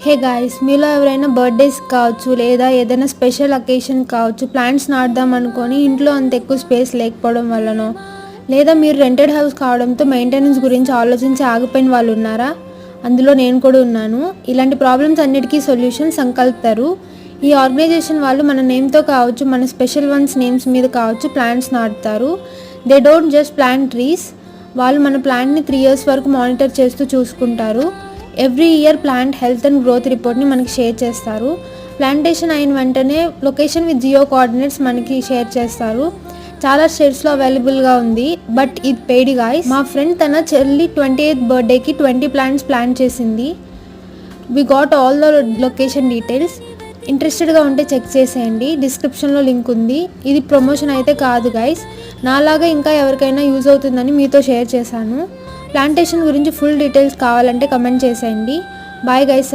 Hey guys, మీలో ఎవరైనా birthdays కావచ్చు లేదా ఏదైనా స్పెషల్ అకేషన్ కావచ్చు ప్లాంట్స్ నాటుదాం అనుకొని ఇంట్లో అంత ఎక్కువ స్పేస్ లేకపోవడం వల్లనో లేదా మీరు రెంటెడ్ హౌస్ కావడంతో మెయింటెనెన్స్ గురించి ఆలోచించి ఆగిపోయిన వాళ్ళు ఉన్నారా? అందులో నేను కూడా ఉన్నాను. ఇలాంటి ప్రాబ్లమ్స్ అన్నిటికీ సొల్యూషన్ సంకల్పుతారు. ఈ ఆర్గనైజేషన్ వాళ్ళు మన నేమ్తో కావచ్చు, మన స్పెషల్ వన్స్ నేమ్స్ మీద కావచ్చు ప్లాంట్స్ నాటుతారు. They don't just plant trees, వాళ్ళు మన ప్లాంట్ని 3 years వరకు మానిటర్ చేస్తూ చూసుకుంటారు. Every year plant health and growth రిపోర్ట్ని మనకి షేర్ చేస్తారు. ప్లాంటేషన్ అయిన వెంటనే లొకేషన్ విత్ జియో కోఆర్డినేట్స్ మనకి షేర్ చేస్తారు. చాలా స్టేట్స్లో అవైలబుల్గా ఉంది, బట్ ఇది పెయిడ్ గాయ్స్. మా ఫ్రెండ్ తన చెల్లి 28th బర్త్డేకి 20 ప్లాంట్స్ ప్లాన్ చేసింది. We got all the location details. ఇంట్రెస్టెడ్గా ఉంటే చెక్ చేసేయండి, డిస్క్రిప్షన్లో లింక్ ఉంది. ఇది ప్రమోషన్ అయితే కాదు గైస్, నాలాగా ఇంకా ఎవరికైనా యూజ్ అవుతుందని మీతో షేర్ చేశాను. ప్లాంటేషన్ గురించి ఫుల్ డీటెయిల్స్ కావాలంటే కమెంట్ చేసేయండి. Bye guys.